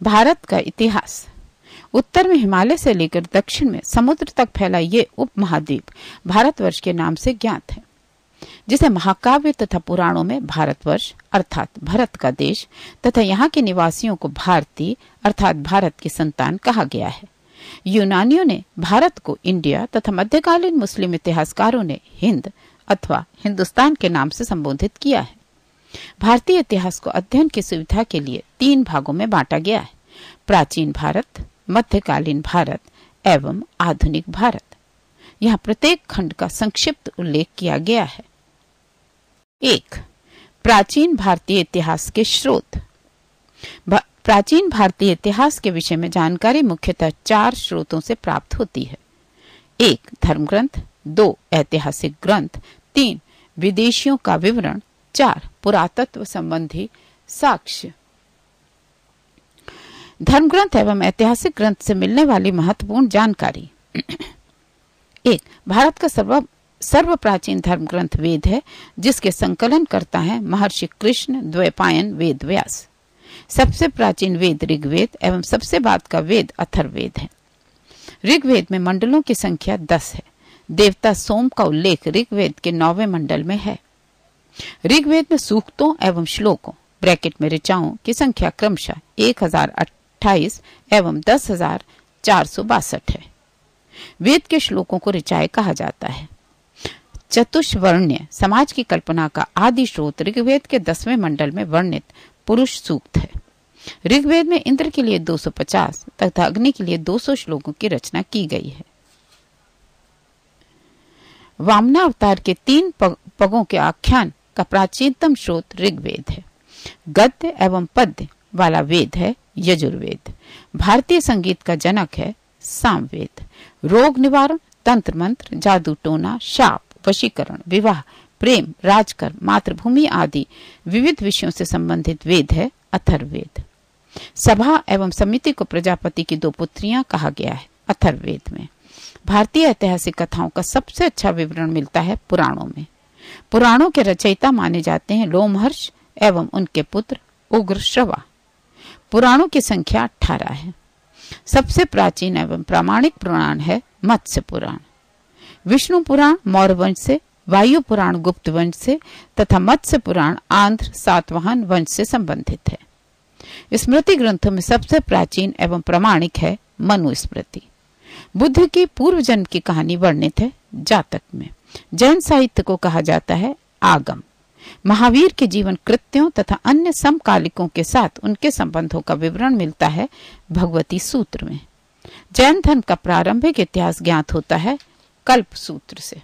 भारत का इतिहास। उत्तर में हिमालय से लेकर दक्षिण में समुद्र तक फैला ये उपमहाद्वीप भारतवर्ष के नाम से ज्ञात है, जिसे महाकाव्य तथा पुराणों में भारतवर्ष अर्थात भरत का देश तथा यहाँ के निवासियों को भारतीय अर्थात भारत की संतान कहा गया है। यूनानियों ने भारत को इंडिया तथा मध्यकालीन मुस्लिम इतिहासकारों ने हिंद अथवा हिंदुस्तान के नाम से संबोधित किया है। भारतीय इतिहास को अध्ययन की सुविधा के लिए 3 भागों में बांटा गया है: प्राचीन भारत, मध्यकालीन भारत एवं आधुनिक भारत। यहाँ प्रत्येक खंड का संक्षिप्त उल्लेख किया गया है। 1. प्राचीन भारतीय इतिहास के स्रोत। प्राचीन भारतीय इतिहास के विषय में जानकारी मुख्यतः 4 स्रोतों से प्राप्त होती है। 1. धर्म ग्रंथ, 2. ऐतिहासिक ग्रंथ, 3. विदेशियों का विवरण, 4. पुरातत्व संबंधी साक्ष्य। धर्म ग्रंथ एवं ऐतिहासिक ग्रंथ से मिलने वाली महत्वपूर्ण जानकारी। 1. भारत का सर्व प्राचीन धर्म ग्रंथ वेद है, जिसके संकलन करता है महर्षि कृष्ण द्वैपायन वेद व्यास। सबसे प्राचीन वेद ऋग्वेद एवं सबसे बाद का वेद अथर्ववेद है। ऋग्वेद में मंडलों की संख्या 10 है। देवता सोम का उल्लेख ऋग्वेद के 9वें मंडल में है। ऋग्वेद में सूक्तों एवं श्लोकों ब्रैकेट में ऋचाओं की संख्या क्रमशः 1028 एवं 10,462 है। वेद के श्लोकों को ऋचाएं कहा जाता है। चतुष्वर्ण्य समाज की कल्पना का आदि स्रोत ऋग्वेद के 10वें मंडल में वर्णित पुरुष सूक्त है। ऋग्वेद में इंद्र के लिए 250 तथा अग्नि के लिए 200 श्लोकों की रचना की गई है। वामनावतार के 3 पगों के आख्यान का प्राचीनतम स्रोत ऋग्वेद है। गद्य एवं पद्य वाला वेद है यजुर्वेद। भारतीय संगीत का जनक है सामवेद। रोग निवारण, तंत्र मंत्र, जादू टोना, शाप, वशीकरण, विवाह, प्रेम, राजकर्म, मातृभूमि आदि विविध विषयों से संबंधित वेद है अथर्ववेद। सभा एवं समिति को प्रजापति की 2 पुत्रियां कहा गया है अथर्ववेद में। भारतीय ऐतिहासिक कथाओं का सबसे अच्छा विवरण मिलता है पुराणों में। पुराणों के रचयिता माने जाते हैं लोमहर्ष एवं उनके पुत्र उग्रश्रवा। पुराणों की संख्या 18 है। सबसे प्राचीन एवं प्रामाणिक पुराण है मत्स्य पुराण। विष्णु पुराण मौर्य वंश से, वायु पुराण गुप्त वंश से तथा मत्स्य पुराण आंध्र सातवाहन वंश से संबंधित है। स्मृति ग्रंथों में सबसे प्राचीन एवं प्रामाणिक है मनुस्मृति। बुद्ध की पूर्व जन्म की कहानी वर्णित है जातक में। जैन साहित्य को कहा जाता है आगम। महावीर के जीवन कृत्यों तथा अन्य समकालिकों के साथ उनके संबंधों का विवरण मिलता है भगवती सूत्र में। जैन धर्म का प्रारंभिक इतिहास ज्ञात होता है कल्प सूत्र से।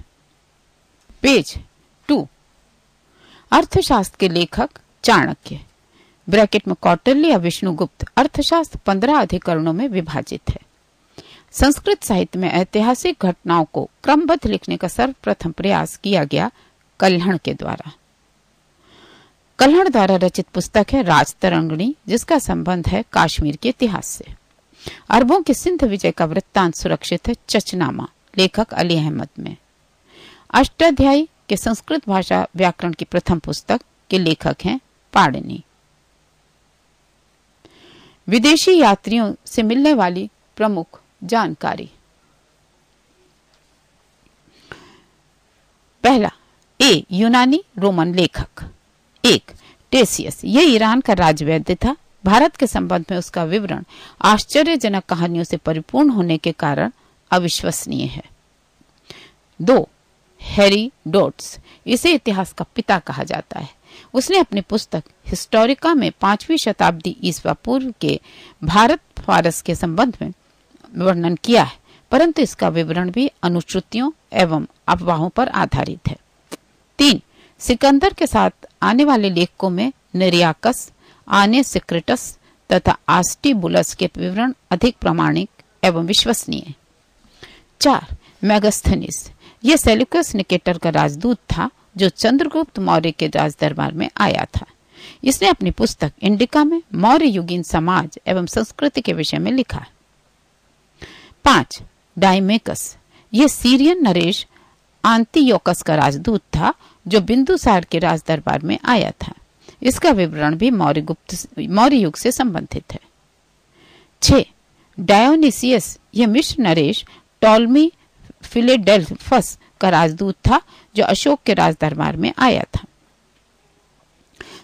पेज 2। अर्थशास्त्र के लेखक चाणक्य ब्रैकेट में कौटिल्य या विष्णुगुप्त। अर्थशास्त्र 15 अधिकरणों में विभाजित है। संस्कृत साहित्य में ऐतिहासिक घटनाओं को क्रमबद्ध लिखने का सर्वप्रथम प्रयास किया गया कल्हण के द्वारा। कल्हण द्वारा रचित पुस्तक है राजतरंगिणी, जिसका संबंध है कश्मीर के इतिहास से। अरबों के सिंध विजय का वृत्तांत सुरक्षित है चचनामा, लेखक अली अहमद में। अष्टाध्यायी के संस्कृत भाषा व्याकरण की प्रथम पुस्तक के लेखक हैं पाणिनि। विदेशी यात्रियों से मिलने वाली प्रमुख जानकारी। पहला, ए यूनानी रोमन लेखक। 1. टेसियस, यह ईरान का राजवैद्य था। भारत के संबंध में उसका विवरण आश्चर्यजनक कहानियों से परिपूर्ण होने के कारण अविश्वसनीय है। 2. हेरोडोटस, इसे इतिहास का पिता कहा जाता है। उसने अपनी पुस्तक हिस्टोरिका में 5वीं शताब्दी ईसा पूर्व के भारत फारस के संबंध में वर्णन किया है, परंतु इसका विवरण भी अनुश्रुतियों एवं अफवाहों पर आधारित है। 3. सिकंदर के साथ आने वाले लेखकों में निरियाकस, आने सिक्रेटस तथा आस्टिबुलस के विवरण अधिक प्रामाणिक एवं विश्वसनीय। 4. मेगास्थनीस, यह सेल्यूकस निकेटर का राजदूत था जो चंद्रगुप्त मौर्य के राज दरबार में आया था। इसने अपनी पुस्तक इंडिका में मौर्य युगीन समाज एवं संस्कृति के विषय में लिखा है। 5. डाइमेकस, यह सीरियन नरेश आंतियोकस का राजदूत था जो बिंदुसार के राज दरबार में आया था। इसका विवरण भी मौर्य युग से संबंधित है। 6. डायोनिसियस, यह मिस्र नरेश टॉलमी फिलेडेल्फस का राजदूत था जो अशोक के राज दरबार में आया था।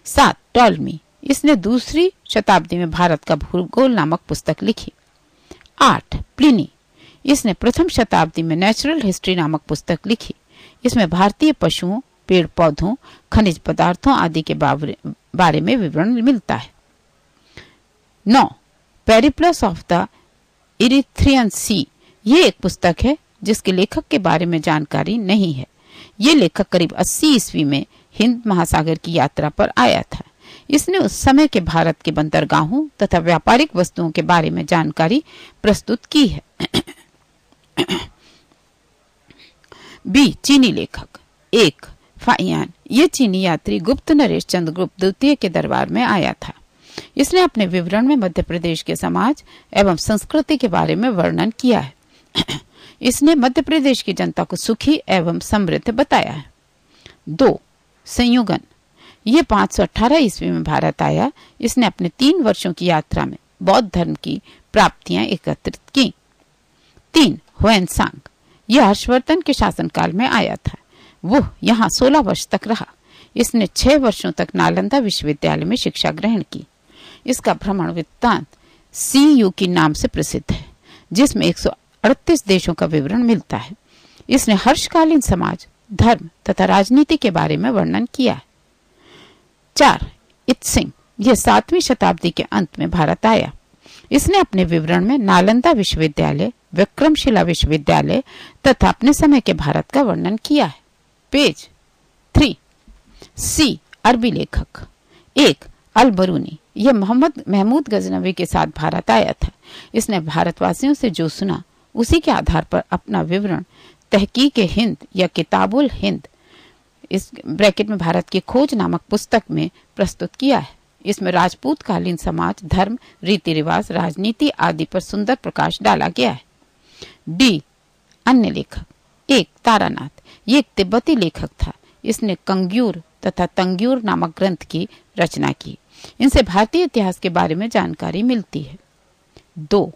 7. टॉलमी, इसने दूसरी शताब्दी में भारत का भूगोल नामक पुस्तक लिखी। 8. प्लिनी, इसने प्रथम शताब्दी में नेचुरल हिस्ट्री नामक पुस्तक लिखी। इसमें भारतीय पशुओं, पेड़ पौधों, खनिज पदार्थों आदि के बारे में विवरण मिलता है। 9. पेरिप्लस ऑफ द इरिथ्रियन सी, ये एक पुस्तक है जिसके लेखक के बारे में जानकारी नहीं है। ये लेखक करीब 80 ईस्वी में हिंद महासागर की यात्रा पर आया था। इसने उस समय के भारत के बंदरगाहों तथा व्यापारिक वस्तुओं के बारे में जानकारी प्रस्तुत की है। बी. चीनी लेखक। 1. फाहियान, ये चीनी यात्री गुप्त नरेश चंद्रगुप्त द्वितीय के दरबार में आया था। इसने अपने विवरण में मध्य प्रदेश के समाज एवं संस्कृति के बारे में वर्णन किया है। इसने मध्य प्रदेश की जनता को सुखी एवं समृद्ध बताया है। 2. संयुगन, ये 518 ईस्वी में भारत आया। इसने अपने 3 वर्षों की यात्रा में बौद्ध धर्म की प्राप्तियां एकत्रित की। 3. हुएनसांग, यह हर्षवर्धन के शासनकाल में आया था। वो यहाँ 16 वर्ष तक रहा। इसने 6 वर्षों तक नालंदा विश्वविद्यालय में शिक्षा ग्रहण की। इसका भ्रमण वृत्तांत CU के नाम से प्रसिद्ध है, जिसमें 138 देशों का विवरण मिलता है। इसने हर्षकालीन समाज, धर्म तथा राजनीति के बारे में वर्णन किया है। 4. इत्सिंग, यह 7वीं शताब्दी के अंत में भारत आया। इसने अपने विवरण में नालंदा विश्वविद्यालय, विक्रमशिला विश्वविद्यालय तथा अपने समय के भारत का वर्णन किया है। पेज 3. C. अरबी लेखक। 1. अल बरूनी, यह मोहम्मद महमूद गजनवी के साथ भारत आया था। इसने भारतवासियों से जो सुना उसी के आधार पर अपना विवरण तहकीक हिंद या किताबुल हिंद, इस ब्रैकेट में भारत की खोज नामक पुस्तक में प्रस्तुत किया है। इसमें राजपूत कालीन समाज, धर्म, रीति रिवाज, राजनीति आदि पर सुंदर प्रकाश डाला गया है। D. अन्य लेखक। 1. तारानाथ, ये एक तिब्बती लेखक था। इसने कंग्यूर तथा तंग्यूर नामक ग्रंथ की रचना की। इनसे भारतीय इतिहास के बारे में जानकारी मिलती है। 2.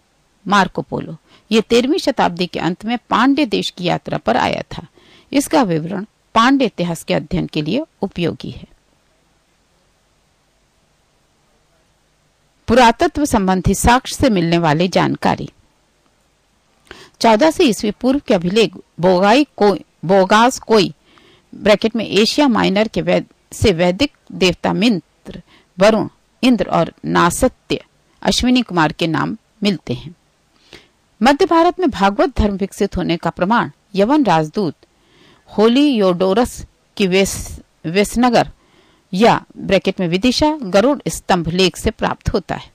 मार्को पोलो, ये 13वीं शताब्दी के अंत में पांड्य देश की यात्रा पर आया था। इसका विवरण पांड्य इतिहास के अध्ययन के लिए उपयोगी है। पुरातत्व संबंधी साक्ष्य से मिलने वाली जानकारी। 1400 ईस्वी पूर्व के अभिलेख बोगास कोई ब्रैकेट में एशिया माइनर के से वैदिक देवता मित्र, वरुण, इंद्र और नासत्य अश्विनी कुमार के नाम मिलते हैं। मध्य भारत में भागवत धर्म विकसित होने का प्रमाण यवन राजदूत होलियोडोरस की वेसनगर या ब्रैकेट में विदिशा गरुड़ स्तंभ लेख से प्राप्त होता है।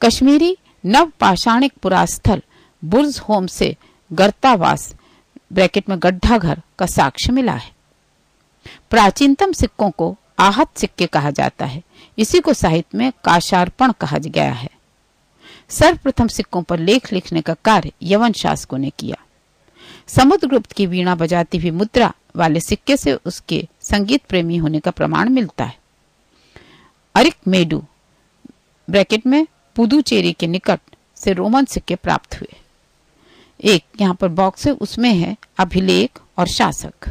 कश्मीरी नवपाषाणिक पुरास्थल बुर्ज होम से गर्तावास ब्रैकेट में गड्ढा घर का साक्ष्य मिला है। प्राचीनतम सिक्कों को आहत सिक्के कहा जाता है। इसी को साहित्य में काशार्पण कहा गया है। सर्वप्रथम सिक्कों पर लेख लिखने का कार्य यवन शासकों ने किया। समुद्रगुप्त की वीणा बजाती हुई मुद्रा वाले सिक्के से उसके संगीत प्रेमी होने का प्रमाण मिलता है। अरिक मेडू ब्रैकेट में पुदुचेरी के निकट से रोमन सिक्के प्राप्त हुए। एक यहाँ पर बॉक्स है, उसमें है अभिलेख और शासक।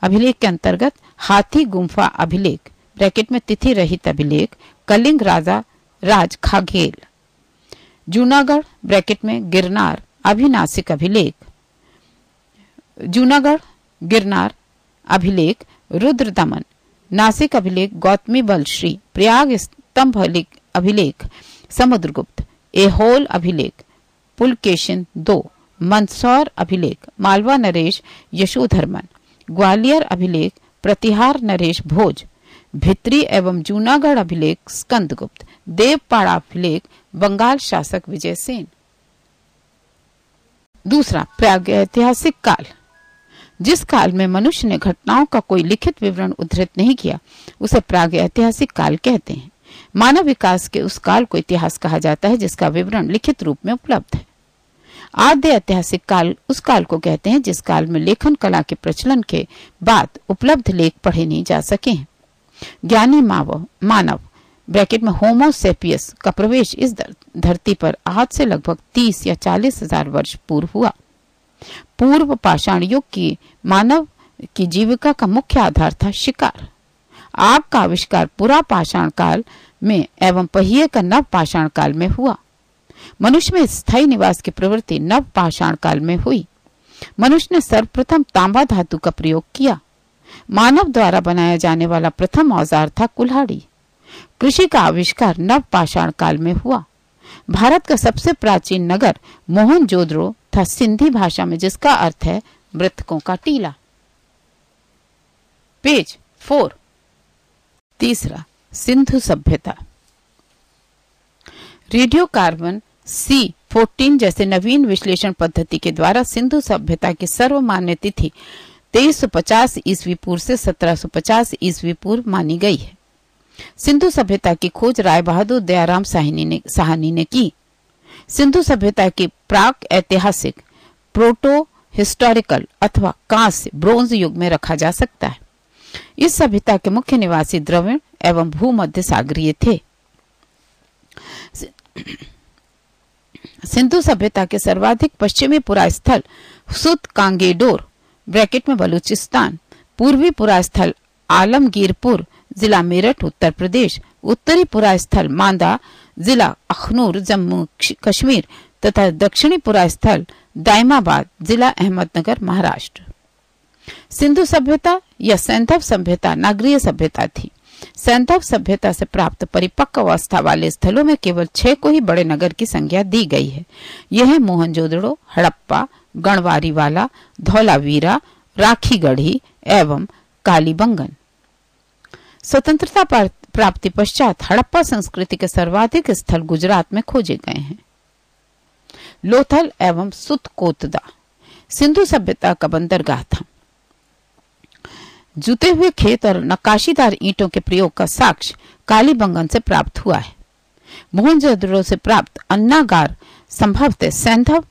अभिलेख के अंतर्गत हाथी गुम्फा अभिलेख ब्रैकेट में तिथि रहित अभिलेख कलिंग राजा राज खाघेल। जूनागढ़ ब्रैकेट में गिरनार अभिनासिक अभिलेख। जूनागढ़ गिरनार अभिलेख रुद्र दमन। नासिक अभिलेख गौतमी बलश्री। प्रयाग स्तंभ अभिलेख समुद्रगुप्त। एहोल अभिलेख पुलकेशिन 2। मंदसौर अभिलेख मालवा नरेश यशोधर्मन। ग्वालियर अभिलेख प्रतिहार नरेश भोज। भित्री एवं जूनागढ़ अभिलेख स्कंदगुप्त। देवपाड़ा अभिलेख बंगाल शासक विजय सेन। दूसरा, प्रागैतिहासिक काल। जिस काल में मनुष्य ने घटनाओं का कोई लिखित विवरण उद्धृत नहीं किया उसे प्रागैतिहासिक काल कहते हैं। मानव विकास के उस काल को इतिहास कहा जाता है जिसका विवरण लिखित रूप में उपलब्ध है। आद्य ऐतिहासिक काल उस काल को कहते हैं जिस काल में लेखन कला के प्रचलन के बाद उपलब्ध लेख पढ़े नहीं जा सके हैं। ज्ञानी मानव ब्रैकेट में होमोसेपियस का प्रवेश इस धरती पर आज से लगभग 30 या 40 हजार वर्ष पूर्व हुआ। पूर्व पाषाण युग की मानव की जीविका का मुख्य आधार था शिकार। आग का आविष्कार पुरा पाषाण काल में एवं पहिए का नव पाषाण काल में हुआ। मनुष्य में स्थायी निवास की प्रवृत्ति नव पाषाण काल में हुई। मनुष्य ने सर्वप्रथम तांबा धातु का प्रयोग किया। मानव द्वारा बनाया जाने वाला प्रथम औजार था कुल्हाड़ी। कृषि का आविष्कार नव पाषाण काल में हुआ। भारत का सबसे प्राचीन नगर मोहनजोदड़ो था, सिंधी भाषा में, जिसका अर्थ है मृतकों का टीला। पेज 4। तीसरा, सिंधु सभ्यता। रेडियो कार्बन C14 जैसे नवीन विश्लेषण पद्धति के द्वारा सिंधु सभ्यता की सर्वमान्य तिथि 2350 ईस्वी पूर्व से 1750 ईस्वी पूर्व मानी गई है। सिंधु सभ्यता की खोज राय बहादुर दयाराम साहनी ने की। सिंधु सभ्यता की प्राक ऐतिहासिक, प्रोटो हिस्टोरिकल अथवा कांस्य ब्रोंज युग में रखा जा सकता है। इस सभ्यता के मुख्य निवासी द्रविड़ एवं भूमध्य सागरीय थे। सिंधु सभ्यता के सर्वाधिक पश्चिमी पुरास्थल सुत कांगेडोर ब्रैकेट में बलूचिस्तान, पूर्वी पुरास्थल आलमगीरपुर जिला मेरठ उत्तर प्रदेश, उत्तरी पुरास्थल मांदा जिला अखनूर जम्मू कश्मीर तथा दक्षिणी पुरास्थल दाइमाबाद जिला अहमदनगर महाराष्ट्र। सिंधु सभ्यता या सैंधव सभ्यता नागरीय सभ्यता थी। सैंधव सभ्यता से प्राप्त परिपक्व अवस्था वाले स्थलों में केवल 6 को ही बड़े नगर की संज्ञा दी गई है। यह है मोहनजोदड़ो, हड़प्पा, गणवारीवाला, धौलावीरा, राखीगढ़ी एवं कालीबंगन। स्वतंत्रता प्राप्ति पश्चात हड़प्पा संस्कृति के सर्वाधिक स्थल गुजरात में खोजे गए हैं। लोथल एवं सुतकोतदा सिंधु सभ्यता का बंदरगाह था। जुते हुए खेत और नक्काशीदार ईंटों के प्रयोग का साक्ष्य कालीबंगन से प्राप्त हुआ है। मोहनजोदड़ो से प्राप्त अन्नागार संभवतः सैंधव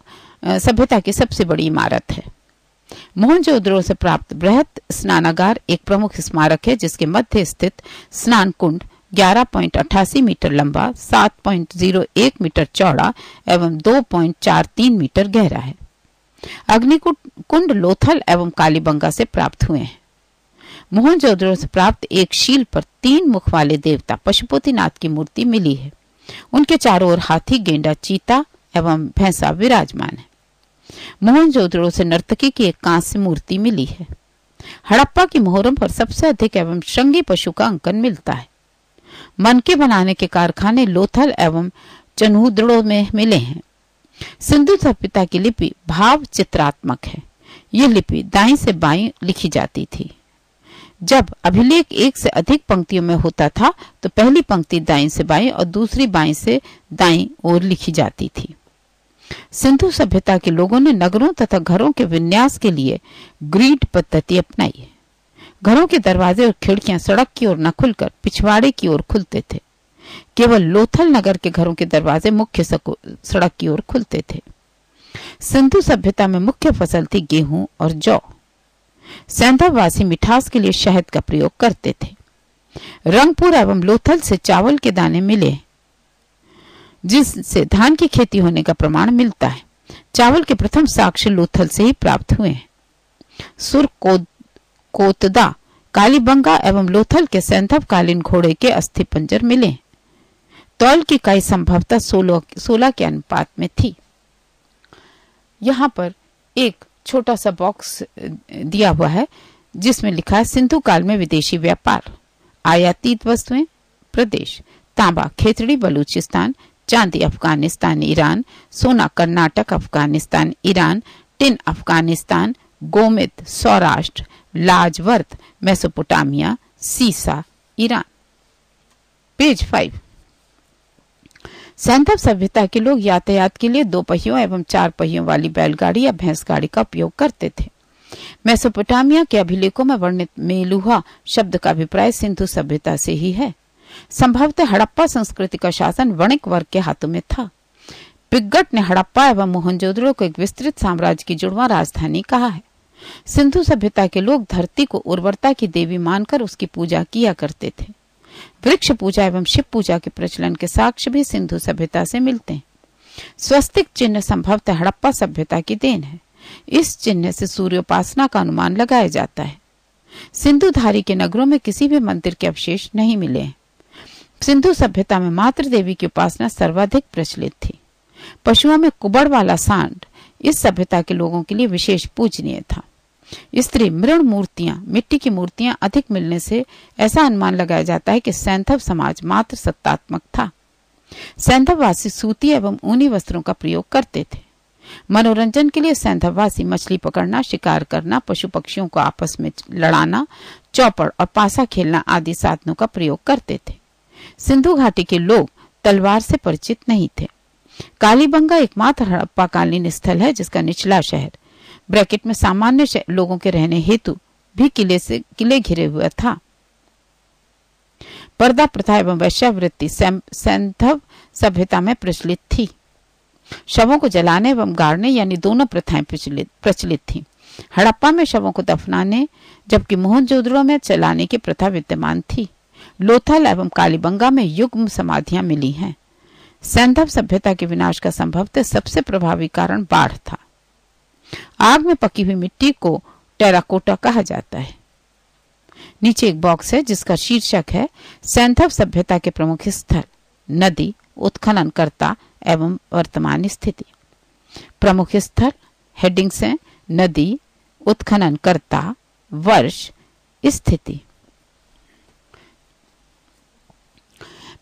सभ्यता की सबसे बड़ी इमारत है। मोहनजोदड़ो से प्राप्त बृहत स्नानागार एक प्रमुख स्मारक है, जिसके मध्य स्थित स्नान कुंड 11.88 मीटर लंबा, 7.01 मीटर चौड़ा एवं 2.43 मीटर गहरा है। अग्निकुंड लोथल एवं कालीबंगा से प्राप्त हुए हैं। मोहनजोदड़ो से प्राप्त एक शील पर 3 मुख वाले देवता पशुपतिनाथ की मूर्ति मिली है। उनके चारों ओर हाथी, गेंडा, चीता एवं भैंसा विराजमान है। मोहनजोदड़ो से नर्तकी की एक कांस्य मूर्ति मिली है। हड़प्पा की मोहरों पर सबसे अधिक एवं श्रृंगी पशु का अंकन मिलता है। मनके बनाने के कारखाने लोथल एवं चन्हूदड़ो में मिले हैं। सिंधु सभ्यता की लिपि भाव चित्रात्मक है। यह लिपि दाईं से बाईं लिखी जाती थी। जब अभिलेख एक से अधिक पंक्तियों में होता था तो पहली पंक्ति दाईं से बाईं और दूसरी बाईं से दाईं ओर लिखी जाती थी। सिंधु सभ्यता के लोगों ने नगरों तथा घरों के विन्यास के लिए ग्रिड पद्धति अपनाई है। घरों के दरवाजे और खिड़कियां सड़क की ओर न खुलकर पिछवाड़े की ओर खुलते थे। केवल लोथल नगर के घरों के दरवाजे मुख्य सड़क की ओर खुलते थे। सिंधु सभ्यता में मुख्य फसल थी गेहूं और जौ। सैंधववासी मिठास के लिए शहद का प्रयोग करते थे। रंगपुर एवं लोथल से चावल के दाने मिले, जिससे धान की खेती होने का प्रमाण मिलता है। चावल के प्रथम साक्ष्य लोथल से ही प्राप्त हुए हैं। सुरकोतदा, कालीबंगा एवं लोथल के सैंधवकालीन घोड़े के अस्थि पंजर मिले। तौल की इकाई संभवतः 16 के अनुपात में थी। यहाँ पर एक छोटा सा बॉक्स दिया हुआ है जिसमें लिखा है सिंधु काल में विदेशी व्यापार। आयातित वस्तुएं प्रदेश: तांबा खेतड़ी बलूचिस्तान, चांदी अफगानिस्तान ईरान, सोना कर्नाटक अफगानिस्तान ईरान, टिन अफगानिस्तान, गोमिद सौराष्ट्र, लाजवर्त मेसोपोटामिया, सीसा ईरान। पेज 5। सैंधव सभ्यता के लोग यातायात के लिए 2 पहियों एवं 4 पहियों वाली बैलगाड़ी या भैंस गाड़ी का उपयोग करते थे। मेसोपोटामिया के अभिलेखों में वर्णित मेलुहा शब्द का अभिप्राय सिंधु सभ्यता से ही है। संभवतः हड़प्पा संस्कृति का शासन वणिक वर्ग के हाथों में था। पिग्गट ने हड़प्पा एवं मोहनजोदड़ो को एक विस्तृत साम्राज्य की जुड़वां राजधानी कहा है। सिंधु सभ्यता के लोग धरती को उर्वरता की देवी मानकर उसकी पूजा किया करते थे। वृक्ष पूजा एवं शिव पूजा के प्रचलन के साक्ष्य भी सिंधु सभ्यता से मिलते हैं। स्वस्तिक चिन्ह संभवतः हड़प्पा सभ्यता की देन है। इस चिन्ह से सूर्योपासना का अनुमान लगाया जाता है। सिंधुधारी के नगरों में किसी भी मंदिर के अवशेष नहीं मिले हैं। सिंधु सभ्यता में मातृ देवी की उपासना सर्वाधिक प्रचलित थी। पशुओं में कुबड़ वाला सांड इस सभ्यता के लोगों के लिए विशेष पूजनीय था। स्त्री मृण मूर्तियां, मिट्टी की मूर्तियां अधिक मिलने से ऐसा अनुमान लगाया जाता है कि सैंधव समाज मात्र सत्तात्मक था। सैंधववासी सूती एवं ऊनी वस्त्रों का प्रयोग करते थे। मनोरंजन के लिए सैंधववासी मछली पकड़ना, शिकार करना, पशु पक्षियों को आपस में लड़ाना, चौपड़ और पासा खेलना आदि साधनों का प्रयोग करते थे। सिंधु घाटी के लोग तलवार से परिचित नहीं थे। कालीबंगा एकमात्र हड़प्पाकालीन स्थल है जिसका निचला शहर ब्रैकेट में सामान्य लोगों के रहने हेतु भी किले घिरे हुए था। पर्दा प्रथा एवं वैश्यावृत्ति सैंधव सभ्यता में प्रचलित थी। शवों को जलाने एवं गाड़ने यानी दोनों प्रथाएं प्रचलित थी। हड़प्पा में शवों को दफनाने जबकि मोहनजोदड़ो में जलाने की प्रथा विद्यमान थी। लोथल एवं कालीबंगा में युग्म समाधियां मिली हैं। सैंधव सभ्यता के विनाश का संभवतः सबसे प्रभावी कारण बाढ़ था। आग में पकी हुई मिट्टी को टेराकोटा कहा जाता है। नीचे एक बॉक्स है जिसका शीर्षक है सैंधव सभ्यता के प्रमुख स्थल, नदी, उत्खननकर्ता एवं वर्तमान स्थिति। प्रमुख स्थल हेडिंग्स हैं नदी, उत्खननकर्ता, वर्ष, स्थिति।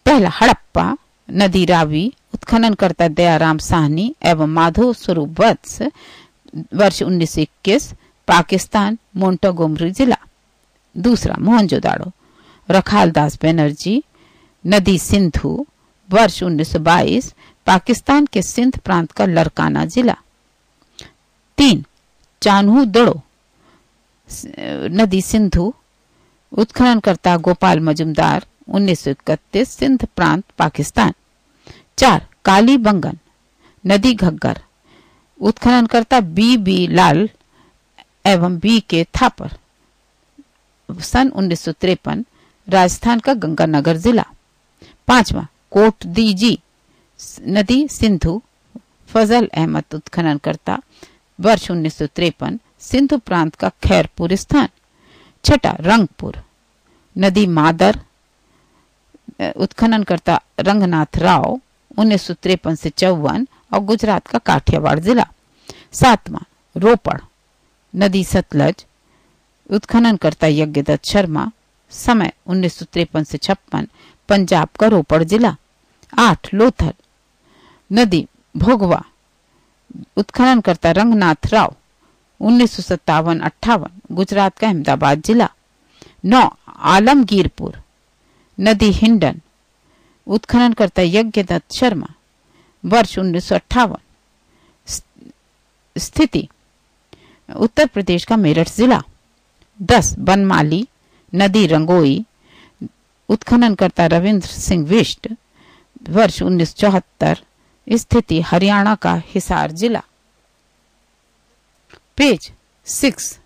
पहला हड़प्पा, नदी रावी, उत्खननकर्ता दयाराम साहनी एवं माधव स्वरूप वत्स, वर्ष 1921, पाकिस्तान, मोंटोगोमरी जिला। दूसरा मोहनजोदाड़ो, रखालदास बनर्जी, नदी सिंधु, वर्ष 1922, पाकिस्तान के सिंध प्रांत का लरकाना जिला। 3 चान्हू दड़ो, नदी सिंधु, उत्खननकर्ता गोपाल मजुमदार, 1931, सिंध प्रांत, पाकिस्तान। 4 कालीबंगन, नदी घग्गर, उत्खननकर्ता बी लाल एवं बी के थापर, सन 1953, राजस्थान का गंगानगर जिला। 5वां कोट दीजी, नदी सिंधु, फजल अहमद उत्खननकर्ता, वर्ष 1953, सिंधु प्रांत का खैरपुर स्थान। 6 रंगपुर, नदी मादर, उत्खननकर्ता रंगनाथ राव, 1953 से 54 और गुजरात का काठियावाड़ जिला। 7वां रोपड़, नदी सतलज, उत्खननकर्ता यज्ञदत्त शर्मा, समय 1953 से 56, पंजाब का रोपड़ जिला। 8 लोथल, नदी भोगवा, उत्खननकर्ता रंगनाथ राव, 1957-58, गुजरात का अहमदाबाद जिला। 9 आलमगीरपुर, नदी हिंडन, उत्खननकर्ता यज्ञदत्त शर्मा, वर्ष 1958, स्थिति उत्तर प्रदेश का मेरठ जिला। 10 बनमाली, नदी रंगोई, उत्खननकर्ता रविंद्र सिंह बिष्ट, वर्ष 1974, स्थिति हरियाणा का हिसार जिला। पेज 6